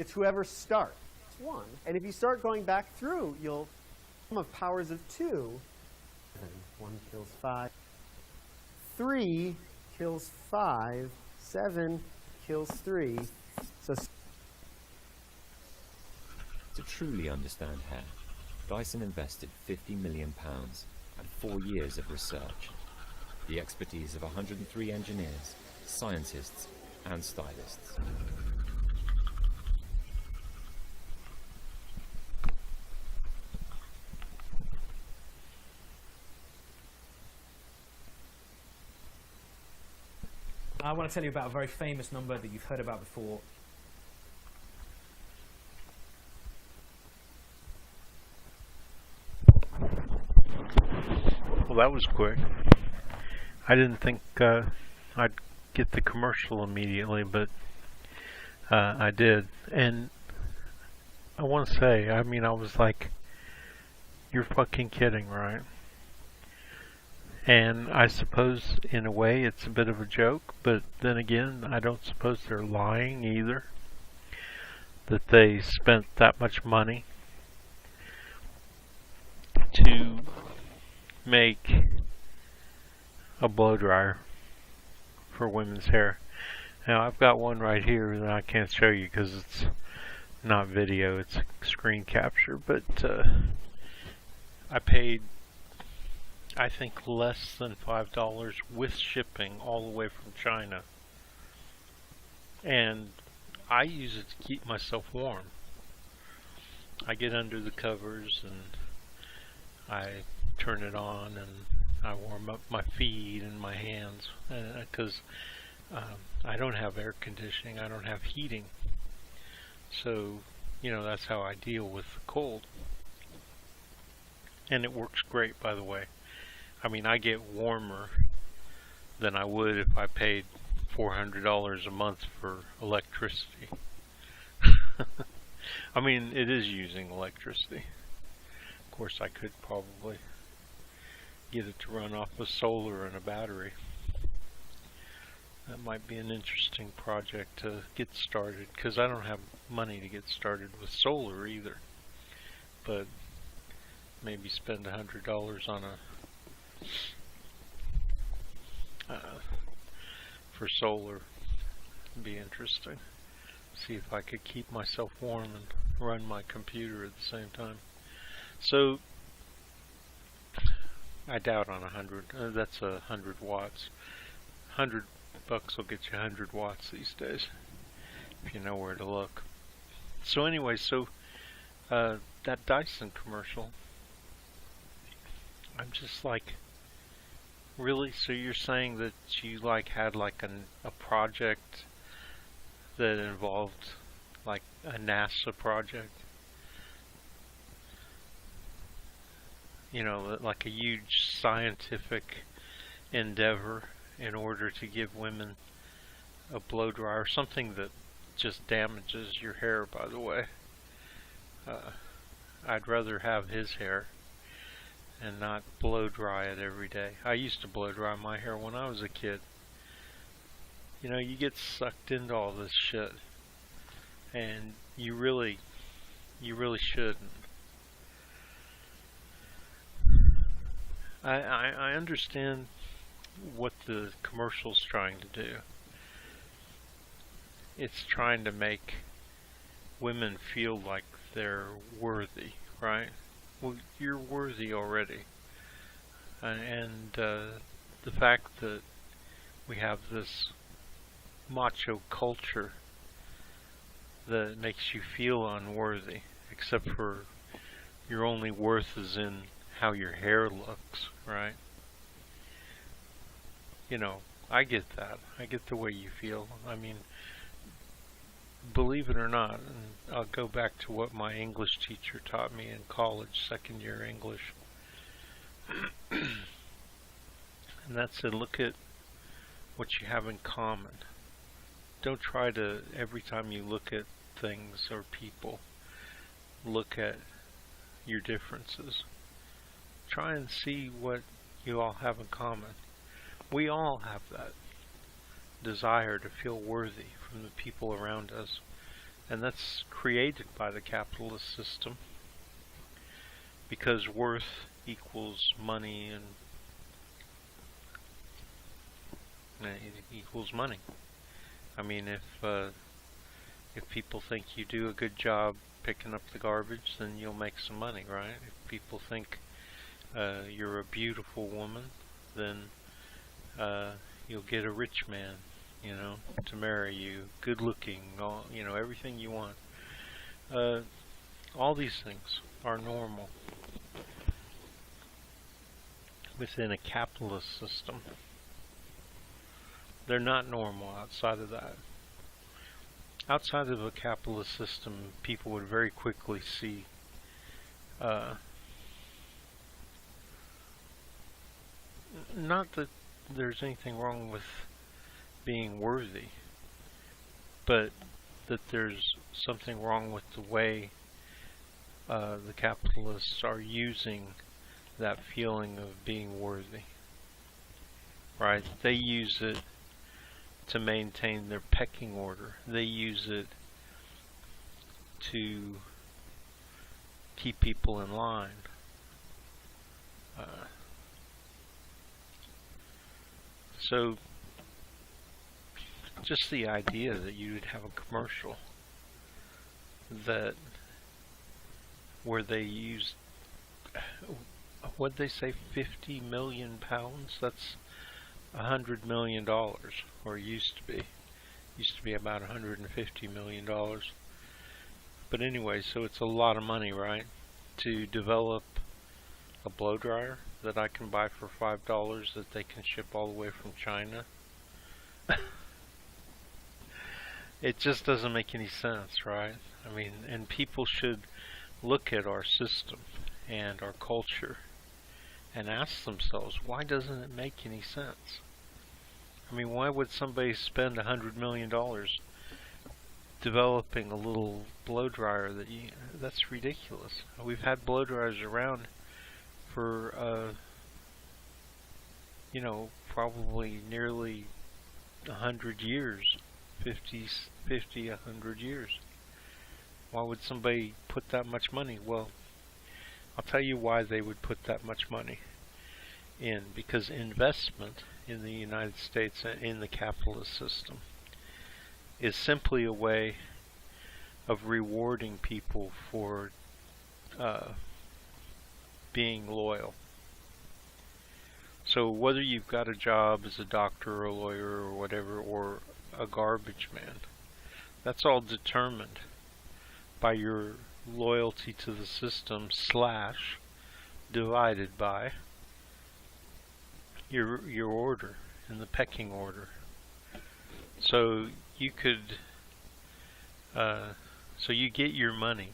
it's whoever starts. 1. And if you start going back through, you'll sum of powers of 2. 1 kills 5. 3 kills 5. 7 kills 3. So to truly understand hair, Dyson invested £50 million and 4 years of research. The expertise of 103 engineers, scientists, and stylists. I want to tell you about a very famous number that you've heard about before. Well, that was quick. I didn't think I'd get the commercial immediately, but I did. And I want to say, I mean, I was like, you're fucking kidding, right? And I suppose, in a way, it's a bit of a joke, but then again, I don't suppose they're lying either. That they spent that much money to make a blow dryer for women's hair. Now, I've got one right here that I can't show you because it's not video, it's a screen capture, but I paid, I think, less than $5 with shipping all the way from China. And I use it to keep myself warm. I get under the covers and I turn it on and I warm up my feet and my hands because I don't have air conditioning, I don't have heating. So, you know, that's how I deal with the cold. And it works great, by the way. I mean, I get warmer than I would if I paid $400 a month for electricity. I mean, it is using electricity. Of course, I could probably get it to run off of solar and a battery. That might be an interesting project to get started, because I don't have money to get started with solar either. But maybe spend $100 on for solar would be interesting. See if I could keep myself warm and run my computer at the same time. So I doubt on 100. That's 100 watts. $100 will get you 100 watts these days, if you know where to look. So anyway, that Dyson commercial, I'm just like, really? So you're saying that you like had like a project that involved like a NASA project? You know, like a huge scientific endeavor in order to give women a blow dryer, something that just damages your hair, by the way. I'd rather have his hair and not blow dry it every day. I used to blow dry my hair when I was a kid. You know, you get sucked into all this shit, and you really shouldn't. I understand what the commercial's trying to do. It's trying to make women feel like they're worthy, right? Well, you're worthy already. And the fact that we have this macho culture that makes you feel unworthy, except for your only worth is in how your hair looks, right? You know, I get that. I get the way you feel. I mean, believe it or not, and I'll go back to what my English teacher taught me in college, second year English. And that said, look at what you have in common. Don't try to, every time you look at things or people, look at your differences. Try and see what you all have in common. We all have that desire to feel worthy from the people around us, And that's created by the capitalist system, because worth equals money, and it equals money. I mean, if people think you do a good job picking up the garbage, then you'll make some money, right? If people think you're a beautiful woman, then you'll get a rich man, you know, to marry you, good looking, all, you know, everything you want. All these things are normal within a capitalist system. They're not normal outside of that. Outside of a capitalist system, people would very quickly see not that there's anything wrong with being worthy, but that there's something wrong with the way the capitalists are using that feeling of being worthy. Right? They use it to maintain their pecking order. They use it to keep people in line. So just the idea that you would have a commercial that where they used, what'd they say, 50 million pounds? That's $100 million, or used to be. Used to be about $150 million. But anyway, so it's a lot of money, right? To develop a blow dryer that I can buy for $5 that they can ship all the way from China. It just doesn't make any sense, right? I mean, and people should look at our system and our culture and ask themselves, why doesn't it make any sense? I mean, why would somebody spend $100 million developing a little blow dryer that's ridiculous. We've had blow dryers around for you know, probably nearly 100 years, 50, 100 years. Why would somebody put that much money? Well, I'll tell you why they would put that much money in. Because investment in the United States, in the capitalist system, is simply a way of rewarding people for being loyal. So whether you've got a job as a doctor or a lawyer or whatever, or a garbage man, that's all determined by your loyalty to the system / divided by your order in the pecking order. So you could so you get your money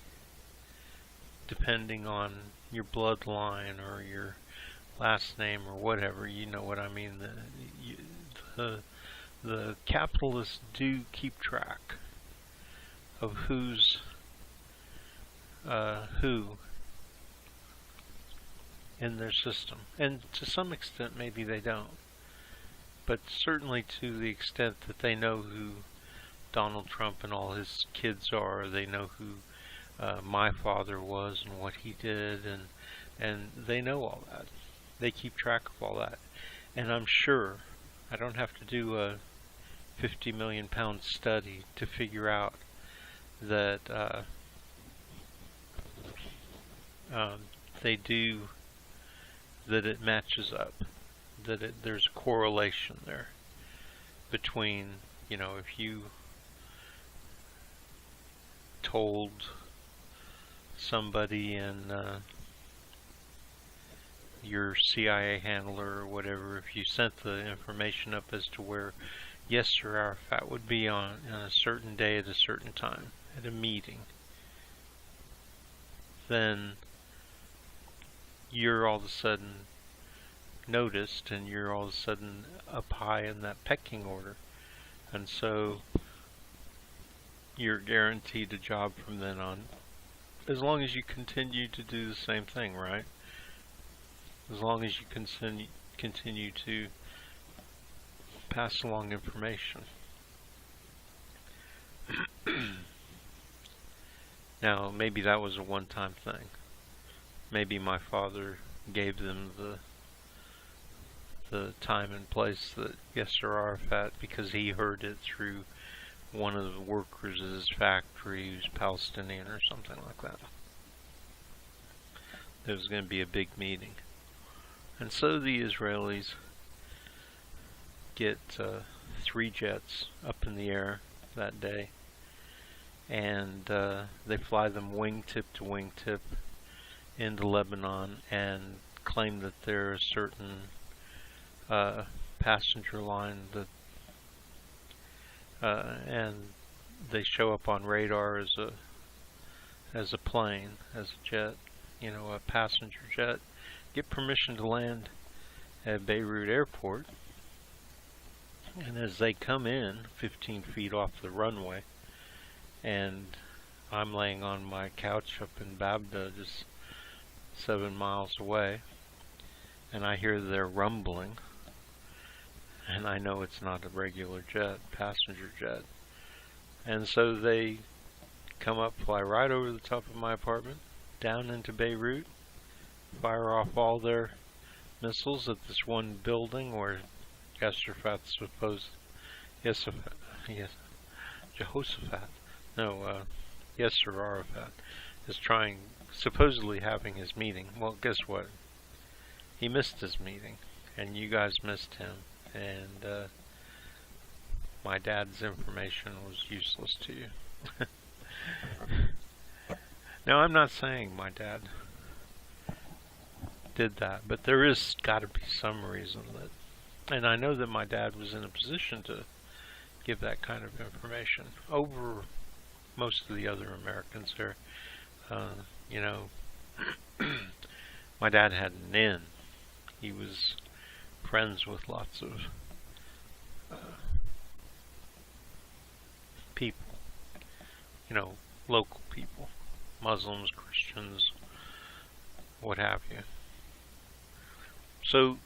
depending on your bloodline or your last name or whatever, you know what I mean. The capitalists do keep track of who's who in their system, and to some extent maybe they don't, but certainly to the extent that they know who Donald Trump and all his kids are. They know who my father was and what he did, and they know all that. They keep track of all that, and I'm sure I don't have to do a 50 million pound study to figure out that they do, that it matches up, that there's a correlation there between, you know, if you told somebody in your CIA handler or whatever, if you sent the information up as to where Yasser Arafat would be on a certain day at a certain time at a meeting, then you're all of a sudden noticed, and you're all of a sudden up high in that pecking order, and so you're guaranteed a job from then on, as long as you continue to do the same thing, right? As long as you continue to pass along information. Now, maybe that was a one-time thing. Maybe my father gave them the time and place that Yasser Arafat, because he heard it through one of the workers at his factory who's Palestinian or something like that. There was going to be a big meeting. And so the Israelis get 3 jets up in the air that day, and they fly them wingtip to wingtip into Lebanon and claim that they're a certain passenger line that and they show up on radar as a plane, as a jet, you know, a passenger jet, get permission to land at Beirut airport, and as they come in 15 feet off the runway, and I'm laying on my couch up in Babda, just 7 miles away, and I hear their rumbling, and I know it's not a regular jet, passenger jet. And so they come up, fly right over the top of my apartment, down into Beirut, fire off all their missiles at this one building where Jehoshaphat, Yasser Arafat is supposedly having his meeting. Well, guess what? He missed his meeting, and you guys missed him, and my dad's information was useless to you. Now, I'm not saying my dad did that, but there is got to be some reason that, and I know that my dad was in a position to give that kind of information over most of the other Americans there. You know, my dad had an in. He was friends with lots of people, you know, local people, Muslims, Christians, what have you. So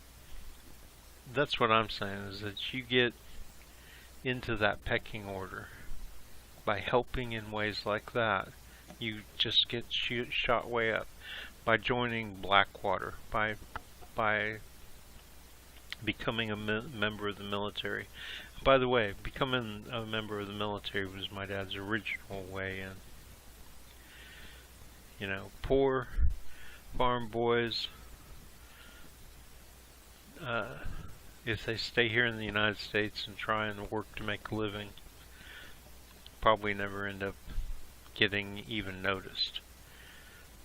that's what I'm saying, is that you get into that pecking order by helping in ways like that. You just get shot way up by joining Blackwater, by becoming a member of the military. By the way, becoming a member of the military was my dad's original way in. You know, poor farm boys, if they stay here in the United States and try and work to make a living, probably never end up getting even noticed.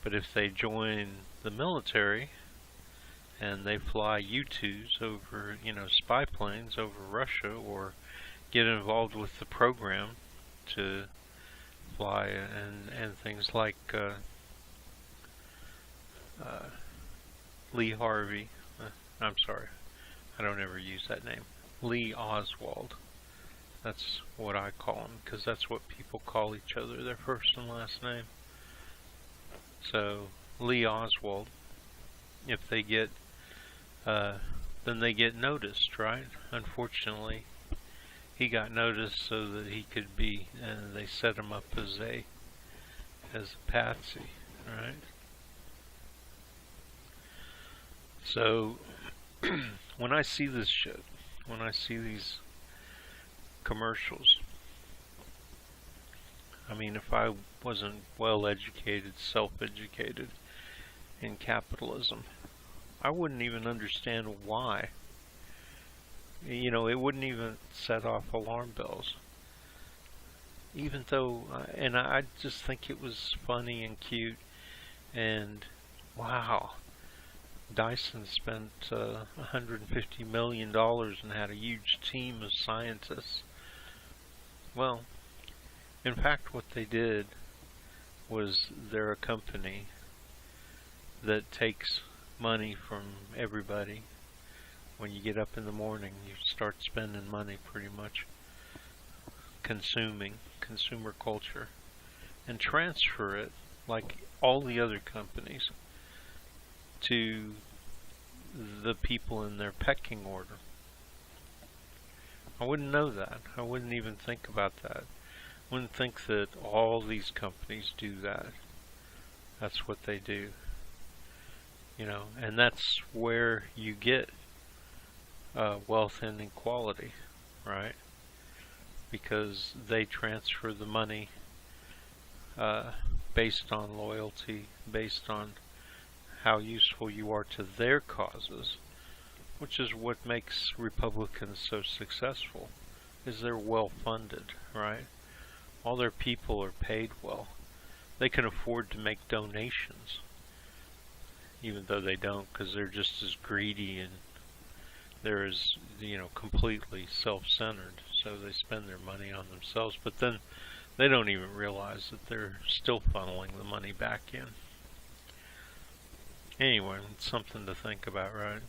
But if they join the military and they fly U-2s over, you know, spy planes over Russia, or get involved with the program to fly and things like Lee Harvey, I'm sorry, I don't ever use that name, Lee Oswald. That's what I call him, because that's what people call each other, their first and last name. So, Lee Oswald, if they get, then they get noticed, right? Unfortunately, he got noticed so that he could be, and they set him up as a patsy, right? So, when I see this shit, when I see these commercials, I mean, if I wasn't well educated, self-educated in capitalism, I wouldn't even understand why. You know, it wouldn't even set off alarm bells. Even though, and I just think it was funny and cute, and wow, Dyson spent $150 million and had a huge team of scientists. Well, in fact, what they did was they're a company that takes money from everybody. When you get up in the morning, you start spending money pretty much, consumer culture, and transfer it, like all the other companies, to the people in their pecking order. I wouldn't know that. I wouldn't even think about that. Wouldn't think that all these companies do that. That's what they do. You know, and that's where you get wealth inequality, right? Because they transfer the money based on loyalty, based on how useful you are to their causes, which is what makes Republicans so successful, is they're well funded, right? All their people are paid well. They can afford to make donations, even though they don't, because they're just as greedy and they're as, you know, completely self-centered. So they spend their money on themselves, but then they don't even realize that they're still funneling the money back in. Anyway, it's something to think about, right?